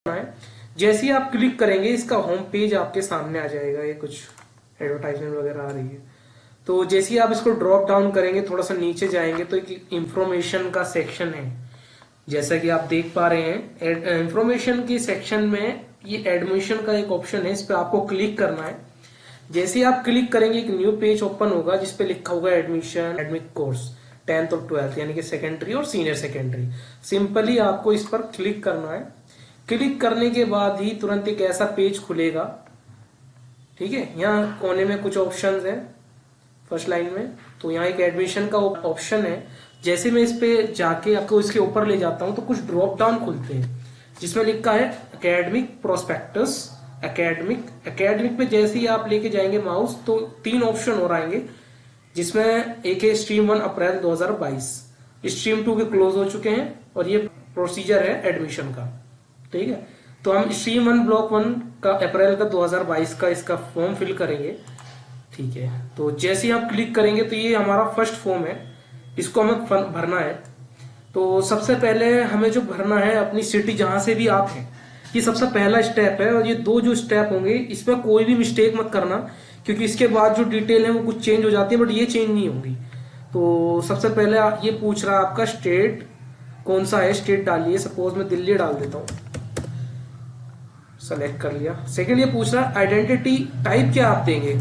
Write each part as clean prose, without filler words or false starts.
है। जैसे ही आप क्लिक करेंगे इसका होम पेज आपके सामने आ जाएगा। ये कुछ एडवर्टाइजमेंट वगैरह आ रही है। तो जैसे ही आप इसको ड्रॉप डाउन करेंगे, थोड़ा सा नीचे जाएंगे तो एक इंफॉर्मेशन का सेक्शन है। जैसा कि आप देख पा रहे हैं, इंफॉर्मेशन के सेक्शन में ये एडमिशन का एक ऑप्शन है, इस पर आपको क्लिक करना है। जैसे ही आप क्लिक करेंगे एक न्यू पेज ओपन होगा जिसपे लिखा होगा एडमिशन एडमिट कोर्स 10th और 12th यानी कि सेकेंडरी और सीनियर सेकेंडरी। सिंपली आपको इस पर क्लिक करना है। क्लिक करने के बाद ही तुरंत एक ऐसा पेज खुलेगा। ठीक है, यहाँ कोने में कुछ ऑप्शंस हैं फर्स्ट लाइन में, तो यहाँ एक एडमिशन का ऑप्शन है। जैसे मैं इस पे जाके आपको इसके ऊपर ले जाता हूँ तो कुछ ड्रॉप डाउन खुलते हैं जिसमें लिखा है एकेडमिक प्रोस्पेक्टस। एकेडमिक पे जैसे ही आप लेके जाएंगे माउस तो 3 ऑप्शन और आएंगे, जिसमें एक है स्ट्रीम 1 अप्रैल 2022, स्ट्रीम 2 के क्लोज हो चुके हैं और ये प्रोसीजर है एडमिशन का। ठीक है, तो हम स्ट्रीम 1 ब्लॉक 1 का अप्रैल का 2022 का इसका फॉर्म फिल करेंगे। ठीक है, तो जैसे ही आप क्लिक करेंगे तो ये हमारा फर्स्ट फॉर्म है, इसको हमें भरना है। तो सबसे पहले हमें जो भरना है अपनी सिटी जहां से भी आप हैं, ये सबसे पहला स्टेप है। और ये 2 जो स्टेप होंगे इसमें कोई भी मिस्टेक मत करना, क्योंकि इसके बाद जो डिटेल है वो कुछ चेंज हो जाती है, बट ये चेंज नहीं होगी। तो सबसे पहले ये पूछ रहा है आपका स्टेट कौन सा है, स्टेट डालिए। सपोज मैं दिल्ली डाल देता हूँ, सेलेक्ट कर लिया। सेकंड ये पूछ रहा है आइडेंटिटी टाइप क्या आप देंगे,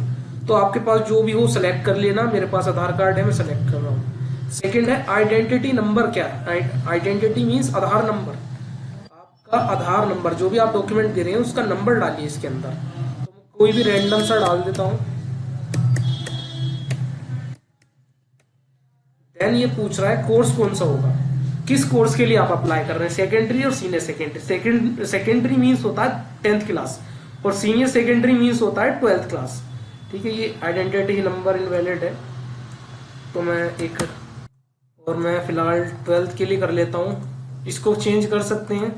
तो आपके पास जो भी हो सेलेक्ट कर लेना। मेरे पास आधार कार्ड है, मैं सेलेक्ट कर रहा हूँ। सेकंड है आइडेंटिटी नंबर क्या है। आइडेंटिटी मींस आधार नंबर, आपका आधार नंबर जो भी आप डॉक्यूमेंट दे रहे हैं उसका नंबर डालिए इसके अंदर। तो मैं कोई भी रैंडम सा डाल देता हूँ। देन ये पूछ रहा है कोर्स कौन सा होगा, किस कोर्स के लिए आप अप्लाई कर रहे हैं, सेकेंडरी और सीनियर सेकेंडरी। सेकेंडरी मींस होता है 10th क्लास और सीनियर सेकेंडरी मींस होता है 12th क्लास। ठीक है, ये आइडेंटिटी नंबर इनवैलिड है तो मैं फिलहाल 12th के लिए कर लेता हूँ। इसको चेंज कर सकते हैं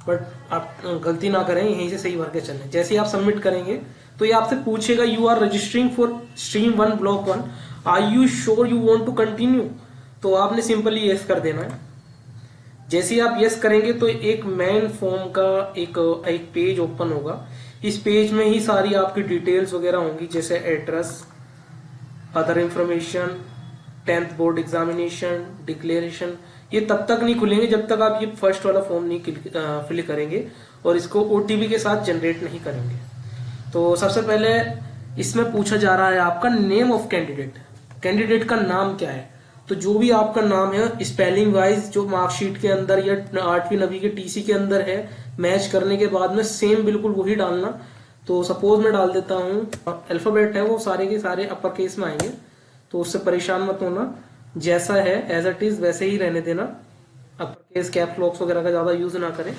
बट आप गलती ना करें, यहीं से सही भर के चलें। जैसे ही आप सबमिट करेंगे तो ये आपसे पूछेगा you are registering for stream 1 block 1, are you sure you want to continue, तो आपने सिंपली यस कर देना है। जैसे ही आप यस करेंगे तो एक मेन फॉर्म का एक पेज ओपन होगा। इस पेज में ही सारी आपकी डिटेल्स वगैरह होंगी, जैसे address, other information, 10th board examination, declaration. ये तब तक नहीं खुलेंगे जब तक आप ये फर्स्ट वाला फॉर्म नहीं फिल करेंगे और इसको ओटीपी के साथ जनरेट नहीं करेंगे। तो सबसे पहले इसमें पूछा जा रहा है आपका नेम ऑफ कैंडिडेट, कैंडिडेट का नाम क्या है। तो जो भी आपका नाम है स्पेलिंग वाइज जो मार्कशीट के अंदर या 8वीं 9वीं के टीसी के अंदर है, मैच करने के बाद में सेम बिल्कुल वही डालना। तो सपोज मैं डाल देता हूँ, अल्फाबेट है वो सारे के सारे अपर केस में आएंगे, तो उससे परेशान मत होना, जैसा है एज इट इज वैसे ही रहने देना। अपर केस कैप्स लॉक्स वगैरह का ज्यादा यूज ना करें।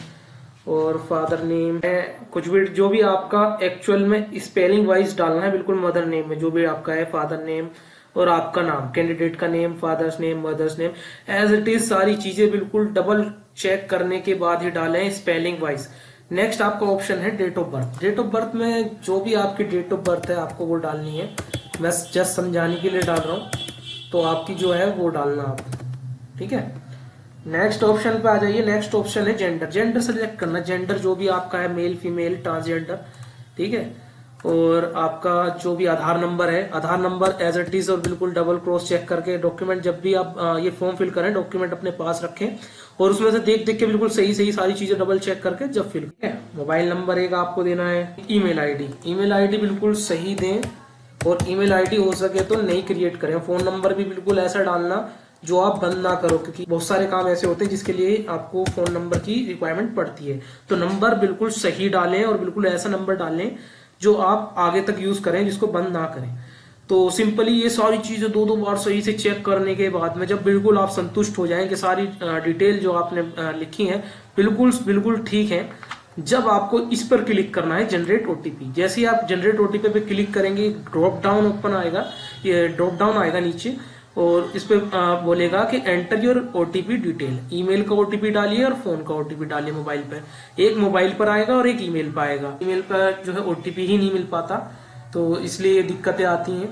और फादर नेम है, कुछ भी जो भी आपका एक्चुअल में स्पेलिंग वाइज डालना है, बिल्कुल मदर नेम में जो भी आपका है, फादर नेम और आपका नाम, कैंडिडेट का name, father's name, mother's name, as it is सारी चीजें बिल्कुल डबल चेक करने के बाद ही डालें स्पेलिंग वाइज। नेक्स्ट आपका ऑप्शन है date of birth. Date of birth में जो भी आपकी डेट ऑफ बर्थ है आपको वो डालनी है, मैं जस्ट समझाने के लिए डाल रहा हूँ, तो आपकी जो है वो डालना आप। ठीक है, नेक्स्ट ऑप्शन पे आ जाइए। नेक्स्ट ऑप्शन है जेंडर। जेंडर सेलेक्ट करना, जेंडर जो भी आपका है, मेल फीमेल ट्रांसजेंडर। ठीक है, और आपका जो भी आधार नंबर है, आधार नंबर एज इट इज और बिल्कुल डबल क्रॉस चेक करके डॉक्यूमेंट जब भी आप ये फॉर्म फिल करें डॉक्यूमेंट अपने पास रखें और उसमें से देख देख के बिल्कुल सही सही सारी चीजें डबल चेक करके जब फिल करें। मोबाइल नंबर एक आपको देना है। ईमेल आईडी बिल्कुल सही दें और ईमेल आईडी हो सके तो नहीं क्रिएट करें। फोन नंबर भी बिल्कुल ऐसा डालना जो आप बंद ना करो, क्योंकि बहुत सारे काम ऐसे होते हैं जिसके लिए आपको फोन नंबर की रिक्वायरमेंट पड़ती है। तो नंबर बिल्कुल सही डालें और बिल्कुल ऐसा नंबर डालें जो आप आगे तक यूज करें, जिसको बंद ना करें। तो सिंपली ये सारी चीजें 2-2 बार सही से चेक करने के बाद में जब बिल्कुल आप संतुष्ट हो जाएं कि सारी डिटेल जो आपने लिखी है बिल्कुल ठीक है, जब आपको इस पर क्लिक करना है जनरेट ओटीपी। जैसे ही आप जनरेट ओटीपी पे क्लिक करेंगे ड्रॉप डाउन ओपन आएगा, ये ड्रॉप डाउन आएगा नीचे और इस पे बोलेगा कि enter your OTP detail. Email का ओटीपी डालिए और फोन का ओटीपी डालिए। मोबाइल पे एक मोबाइल पर आएगा और एक ईमेल पर आएगा। ईमेल पर जो है ओटीपी ही नहीं मिल पाता, तो इसलिए दिक्कतें आती हैं।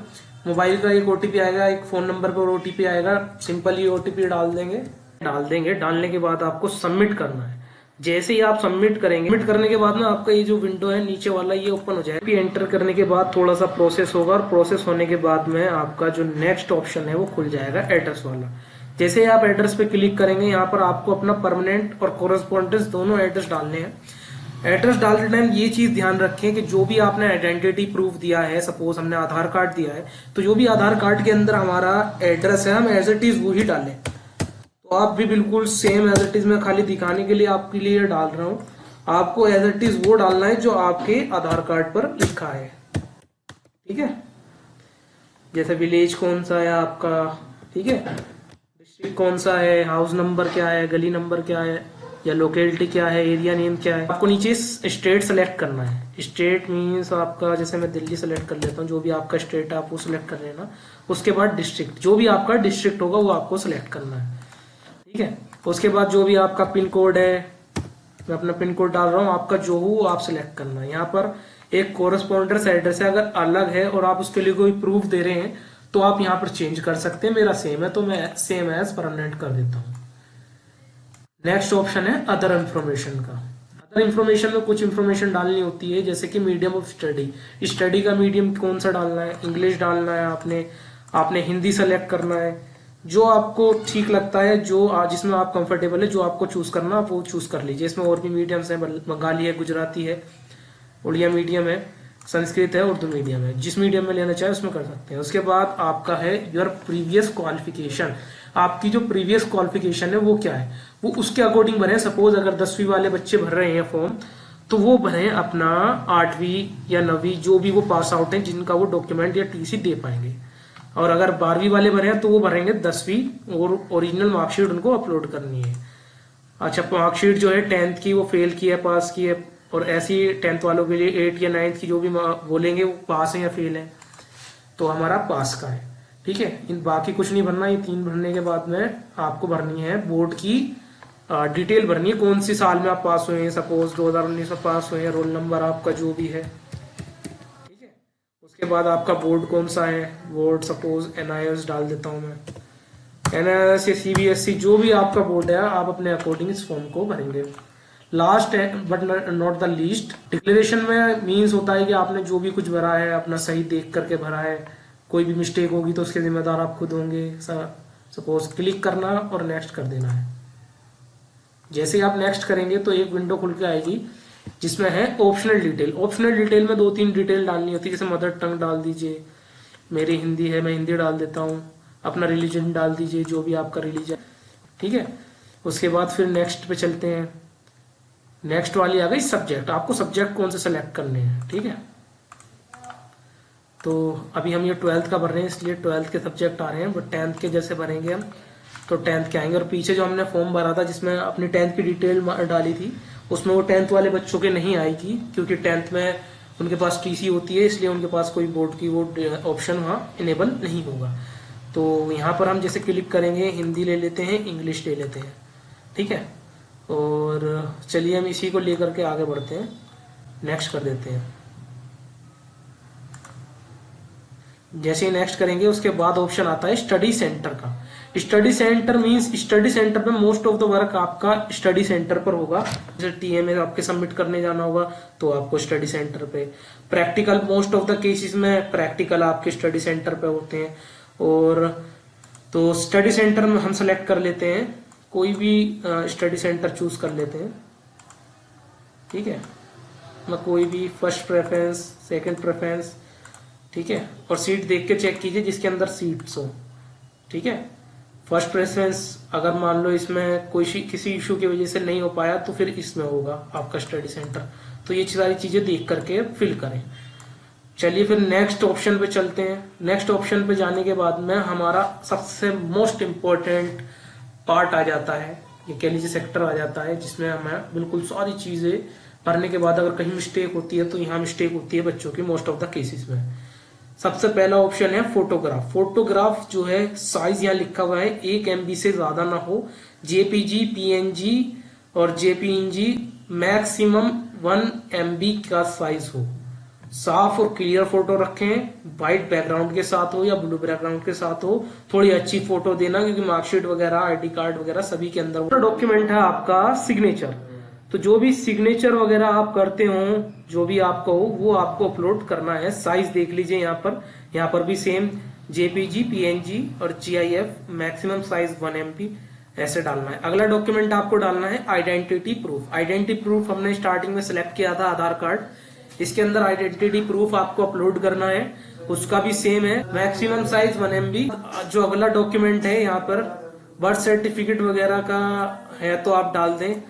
मोबाइल का एक ओटीपी आएगा, एक फोन नंबर पर ओटीपी आएगा। सिंपली ओटीपी डाल देंगे। डालने के बाद आपको सबमिट करना है। जैसे ही आप सबमिट करेंगे, सबमिट करने के बाद ना आपका ये जो विंडो है नीचे वाला ये ओपन हो जाएगा। फिर एंटर करने के बाद थोड़ा सा प्रोसेस होगा, और प्रोसेस होने के बाद में आपका जो नेक्स्ट ऑप्शन है वो खुल जाएगा, एड्रेस वाला। जैसे ही आप एड्रेस पे क्लिक करेंगे, यहाँ पर आपको अपना परमानेंट और कोरेस्पोंडेंस दोनों एड्रेस डालने हैं। एड्रेस डालते टाइम ये चीज ध्यान रखें कि जो भी आपने आइडेंटिटी प्रूफ दिया है, सपोज हमने आधार कार्ड दिया है, तो जो भी आधार कार्ड के अंदर हमारा एड्रेस है हम एज इट इज वो ही डालें। तो आप भी बिल्कुल सेम एज इट इज, मैं खाली दिखाने के लिए आपके लिए डाल रहा हूँ, आपको एज इट इज वो डालना है जो आपके आधार कार्ड पर लिखा है। ठीक है, जैसे विलेज कौन सा है आपका, ठीक है, डिस्ट्रिक्ट कौन सा है, हाउस नंबर क्या है, गली नंबर क्या है, या लोकेलिटी क्या है, एरिया नेम क्या है। आपको नीचे स्टेट सेलेक्ट करना है। स्टेट मीन्स आपका, जैसे मैं दिल्ली सेलेक्ट कर लेता हूँ, जो भी आपका स्टेट है आप वो सिलेक्ट कर लेना। उसके बाद डिस्ट्रिक्ट, जो भी आपका डिस्ट्रिक्ट होगा वो आपको सिलेक्ट करना है। ठीक है, उसके बाद जो भी आपका पिन कोड है, मैं अपना पिन कोड डाल रहा हूँ, आपका जो हो वो आप सिलेक्ट करना है। यहाँ पर एक कोरेस्पोंडेंस एड्रेस है, अगर अलग है और आप उसके लिए कोई प्रूफ दे रहे हैं तो आप यहाँ पर चेंज कर सकते हैं। मेरा सेम है तो मैं सेम एज परमानेंट कर देता हूँ। नेक्स्ट ऑप्शन है अदर इंफॉर्मेशन का। अदर इंफॉर्मेशन में कुछ इंफॉर्मेशन डालनी होती है, जैसे कि मीडियम ऑफ स्टडी, स्टडी का मीडियम कौन सा डालना है, इंग्लिश डालना है आपने हिंदी सेलेक्ट करना है, जो आपको ठीक लगता है, जो जिसमें आप कंफर्टेबल है, जो आपको चूज करना आप वो चूज कर लीजिए। इसमें और भी मीडियम्स है, बंगाली है, गुजराती है, उड़िया मीडियम है, संस्कृत है, उर्दू मीडियम है, जिस मीडियम में लेना चाहे उसमें कर सकते हैं। उसके बाद आपका है योर प्रीवियस क्वालिफिकेशन, आपकी जो प्रीवियस क्वालिफिकेशन है वो क्या है, वो उसके अकॉर्डिंग भरें। सपोज अगर 10वीं वाले बच्चे भर रहे हैं फॉर्म, तो वो भरें अपना 8वीं या 9वीं जो भी वो पास आउट है, जिनका वो डॉक्यूमेंट या टीसी दे पाएंगे। और अगर 12वीं वाले भरे हैं तो वो भरेंगे 10वीं, और ओरिजिनल मार्कशीट उनको अपलोड करनी है। अच्छा, मार्कशीट जो है 10th की वो फेल की है, पास की है, और ऐसी 10th वालों के लिए 8 या 9th की जो भी बोलेंगे वो पास है या फेल है, तो हमारा पास का है। ठीक है, इन बाकी कुछ नहीं भरना। ये 3 भरने के बाद में आपको भरनी है बोर्ड की डिटेल भरनी है, कौन सी साल में आप पास हुए हैं। सपोज 2019 में पास हुए हैं, रोल नंबर आपका जो भी है। ठीक है, उसके बाद आपका बोर्ड कौन सा है, बोर्ड सपोज NIS डाल देता हूं मैं, NIS या CBSE जो भी आपका बोर्ड है, आप अपने अकॉर्डिंग इस फॉर्म को भरेंगे। Last but not the least, declaration में मीन्स होता है कि आपने जो भी कुछ भरा है अपना सही देख करके भरा है, कोई भी मिस्टेक होगी तो उसके जिम्मेदार आप खुद होंगे। सपोज क्लिक करना और नेक्स्ट कर देना है। जैसे ही आप नेक्स्ट करेंगे तो एक विंडो खुल के आएगी जिसमें है ऑप्शनल डिटेल। ऑप्शनल डिटेल में 2-3 डिटेल डालनी होती है, जैसे मदर टंग डाल दीजिए, मेरी हिंदी है मैं हिंदी डाल देता हूँ, अपना रिलीजन डाल दीजिए जो भी आपका रिलीजन। ठीक है, उसके बाद फिर नेक्स्ट पे चलते हैं। नेक्स्ट वाली आ गई सब्जेक्ट, आपको सब्जेक्ट कौन से सेलेक्ट करने हैं। ठीक है, तो अभी हम ये 12th का भर रहे हैं इसलिए 12th के सब्जेक्ट आ रहे हैं, बट 10th के जैसे भरेंगे हम तो 10th के आएंगे। और पीछे जो हमने फॉर्म भरा था जिसमें अपनी 10th की डिटेल डाली थी, उसमें वो 10th वाले बच्चों के नहीं आएगी, क्योंकि 10th में उनके पास TC होती है, इसलिए उनके पास कोई बोर्ड की वो ऑप्शन वहाँ इनेबल नहीं होगा। तो यहाँ पर हम जैसे क्लिक करेंगे, हिंदी ले लेते हैं, इंग्लिश ले लेते हैं। ठीक है, और चलिए हम इसी को लेकर के आगे बढ़ते हैं, नेक्स्ट कर देते हैं। जैसे ही नेक्स्ट करेंगे उसके बाद ऑप्शन आता है स्टडी सेंटर का। Study centre means study centre पे मोस्ट ऑफ द वर्क आपका स्टडी सेंटर पर होगा। जैसे TMA आपके सबमिट करने जाना होगा तो आपको स्टडी सेंटर पे, practical most of the cases में प्रैक्टिकल आपके स्टडी सेंटर पे होते हैं। और तो स्टडी सेंटर में हम सेलेक्ट कर लेते हैं, कोई भी स्टडी सेंटर चूज कर लेते हैं। ठीक है, मैं कोई भी फर्स्ट प्रेफरेंस, सेकंड प्रेफरेंस। ठीक है, और सीट देख के चेक कीजिए जिसके अंदर सीट्स हो। ठीक है, फर्स्ट प्रेफरेंस अगर मान लो इसमें कोई किसी इशू की वजह से नहीं हो पाया तो फिर इसमें होगा आपका स्टडी सेंटर। तो ये सारी चीजें देख करके फिल करें। चलिए फिर नेक्स्ट ऑप्शन पे चलते हैं। नेक्स्ट ऑप्शन पे जाने के बाद में हमारा सबसे मोस्ट इम्पोर्टेंट पार्ट आ जाता है, ये कह लीजिए सेक्टर आ जाता है, जिसमें हमें बिल्कुल सारी चीजें भरने के बाद अगर कहीं मिस्टेक होती है तो यहाँ मिस्टेक होती है बच्चों की मोस्ट ऑफ द केसेस में। सबसे पहला ऑप्शन है फोटोग्राफ। फोटोग्राफ जो है साइज यहाँ लिखा हुआ है 1 MB से ज्यादा ना हो, JPG, PNG और JPEG मैक्सिमम 1 MB का साइज हो। साफ और क्लियर फोटो रखें, व्हाइट बैकग्राउंड के साथ हो या ब्लू बैकग्राउंड के साथ हो, थोड़ी अच्छी फोटो देना, क्योंकि मार्कशीट वगैरह, ID कार्ड वगैरह सभी के अंदर। डॉक्यूमेंट है आपका सिग्नेचर, तो जो भी सिग्नेचर वगैरह आप करते हो, जो भी आपका हो, वो आपको अपलोड करना है। साइज देख लीजिए यहाँ पर भी सेम जेपीजी, पीएनजी और जीआईएफ, मैक्सिमम साइज 1 MB ऐसे डालना है। अगला डॉक्यूमेंट आपको डालना है आइडेंटिटी प्रूफ। आइडेंटिटी प्रूफ हमने स्टार्टिंग में सिलेक्ट किया था आधार कार्ड। इसके अंदर आइडेंटिटी प्रूफ आपको अपलोड करना है, उसका भी सेम है, मैक्सिमम साइज 1 MB। जो अगला डॉक्यूमेंट है यहाँ पर बर्थ सर्टिफिकेट वगैरह का है तो आप डाल दें।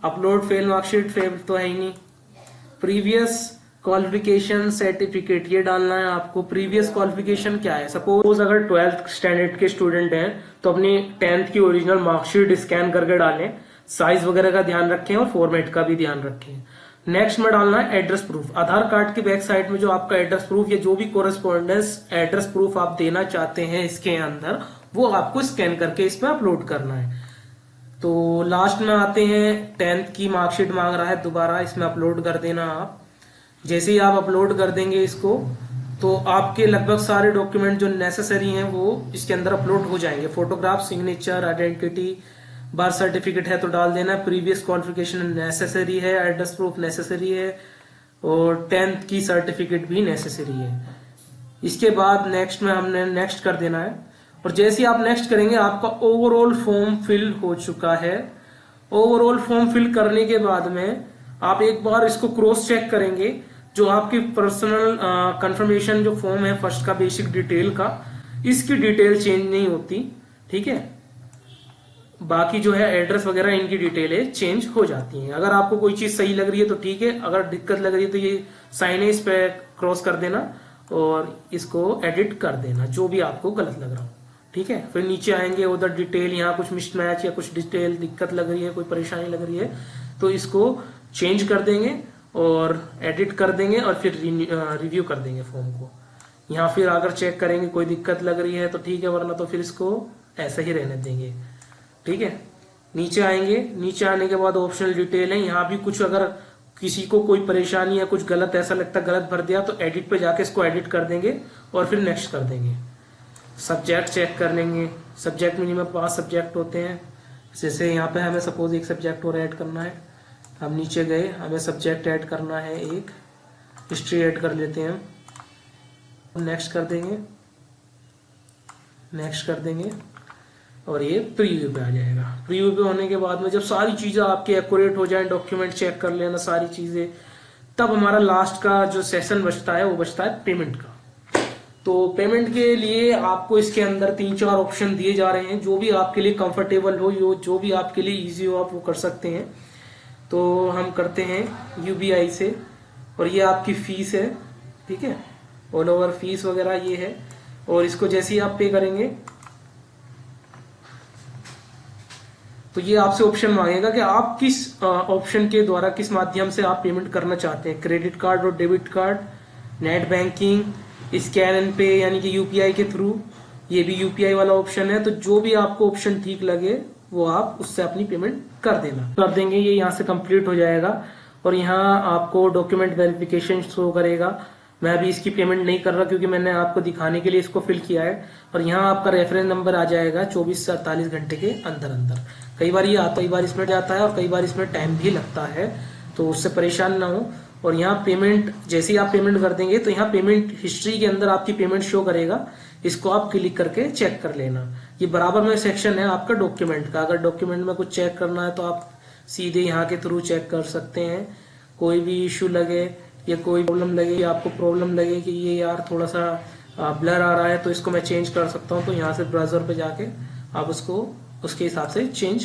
अपलोड फेल मार्कशीट, फेल तो है ही नहीं। प्रीवियस क्वालिफिकेशन सर्टिफिकेट ये डालना है आपको। प्रीवियस क्वालिफिकेशन क्या है, सपोज अगर 12th स्टैंडर्ड के स्टूडेंट हैं तो अपनी 10th की ओरिजिनल मार्कशीट स्कैन करके डालें। साइज वगैरह का ध्यान रखें और फॉर्मेट का भी ध्यान रखें। नेक्स्ट में डालना है एड्रेस प्रूफ। आधार कार्ड की बैक साइड में जो आपका एड्रेस प्रूफ या जो भी कोरेस्पोंडेंस एड्रेस प्रूफ आप देना चाहते हैं इसके अंदर, वो आपको स्कैन करके इसमें अपलोड करना है। तो लास्ट में आते हैं 10th की मार्कशीट मांग रहा है दोबारा, इसमें अपलोड कर देना आप। जैसे ही आप अपलोड कर देंगे इसको, तो आपके लगभग सारे डॉक्यूमेंट जो नेसेसरी हैं वो इसके अंदर अपलोड हो जाएंगे। Photograph, signature, identity, birth certificate है तो डाल देना, प्रीवियस क्वालिफिकेशन नेसेसरी है, एड्रेस प्रूफ नेसेसरी है और 10th की सर्टिफिकेट भी नेसेसरी है। इसके बाद नेक्स्ट में हमने नेक्स्ट कर देना है। और जैसे ही आप नेक्स्ट करेंगे आपका ओवरऑल फॉर्म फिल हो चुका है। ओवरऑल फॉर्म फिल करने के बाद में आप एक बार इसको क्रॉस चेक करेंगे। जो आपकी पर्सनल कंफर्मेशन जो फॉर्म है फर्स्ट का बेसिक डिटेल का, इसकी डिटेल चेंज नहीं होती, ठीक है। बाकी जो है एड्रेस वगैरह इनकी डिटेलें चेंज हो जाती हैं। अगर आपको कोई चीज सही लग रही है तो ठीक है, अगर दिक्कत लग रही है तो ये साइन है, इस पे क्रॉस कर देना और इसको एडिट कर देना जो भी आपको गलत लग रहा हो, ठीक है। फिर नीचे आएंगे, उधर डिटेल, यहाँ कुछ मिसमैच या कुछ डिटेल दिक्कत लग रही है, कोई परेशानी लग रही है तो इसको चेंज कर देंगे और एडिट कर देंगे और फिर रिव्यू कर देंगे फॉर्म को। यहाँ फिर अगर चेक करेंगे कोई दिक्कत लग रही है तो ठीक है, वरना तो फिर इसको ऐसा ही रहने देंगे, ठीक है। नीचे आएंगे, नीचे आने के बाद ऑप्शनल डिटेल है। यहाँ भी कुछ अगर किसी को कोई परेशानी या कुछ गलत ऐसा लगता गलत भर दिया तो एडिट पे जाके इसको एडिट कर देंगे और फिर नेक्स्ट कर देंगे। सब्जेक्ट चेक कर लेंगे। सब्जेक्ट मिनिमम 5 सब्जेक्ट होते हैं। जैसे यहाँ पे हमें सपोज एक सब्जेक्ट और ऐड करना है, हम नीचे गए, हमें सब्जेक्ट ऐड करना है, एक हिस्ट्री ऐड कर लेते हैं, नेक्स्ट कर देंगे, नेक्स्ट कर देंगे और ये प्रीव्यू पे आ जाएगा। प्रीव्यू पे होने के बाद में जब सारी चीजें आपके एक्यूरेट हो जाए, डॉक्यूमेंट चेक कर लेना सारी चीजें, तब हमारा लास्ट का जो सेशन बचता है वो बचता है पेमेंट का। तो पेमेंट के लिए आपको इसके अंदर 3-4 ऑप्शन दिए जा रहे हैं। जो भी आपके लिए कंफर्टेबल हो, जो भी आपके लिए इजी हो आप वो कर सकते हैं। तो हम करते हैं यूबीआई से और ये आपकी फीस है, ठीक है, ऑल ओवर फीस वगैरह ये है। और इसको जैसे ही आप पे करेंगे तो ये आपसे ऑप्शन मांगेगा कि आप किस ऑप्शन के द्वारा, किस माध्यम से आप पेमेंट करना चाहते हैं, क्रेडिट कार्ड और debit card, net banking, scan and पे यानी कि यूपीआई के थ्रू। ये भी यूपीआई वाला ऑप्शन है। तो जो भी आपको ऑप्शन ठीक लगे वो आप उससे अपनी पेमेंट कर देना, कर देंगे। ये यहाँ से कंप्लीट हो जाएगा और यहाँ आपको डॉक्यूमेंट वेरिफिकेशन शो करेगा। मैं अभी इसकी पेमेंट नहीं कर रहा क्योंकि मैंने आपको दिखाने के लिए इसको फिल किया है। और यहाँ आपका रेफरेंस नंबर आ जाएगा 24 से 48 घंटे के अंदर अंदर। कई बार ये आता, कई बार इसमें जाता है और कई बार इसमें टाइम भी लगता है, तो उससे परेशान ना हो। और यहाँ पेमेंट, जैसे ही आप पेमेंट कर देंगे तो यहाँ पेमेंट हिस्ट्री के अंदर आपकी पेमेंट शो करेगा। इसको आप क्लिक करके चेक कर लेना। ये बराबर में सेक्शन है आपका डॉक्यूमेंट का। अगर डॉक्यूमेंट में कुछ चेक करना है तो आप सीधे यहाँ के थ्रू चेक कर सकते हैं। कोई भी इश्यू लगे या कोई प्रॉब्लम लगे, आपको प्रॉब्लम लगे कि ये यार थोड़ा सा ब्लर आ रहा है तो इसको मैं चेंज कर सकता हूँ, तो यहाँ से ब्राउजर पे जाके आप उसको उसके हिसाब से चेंज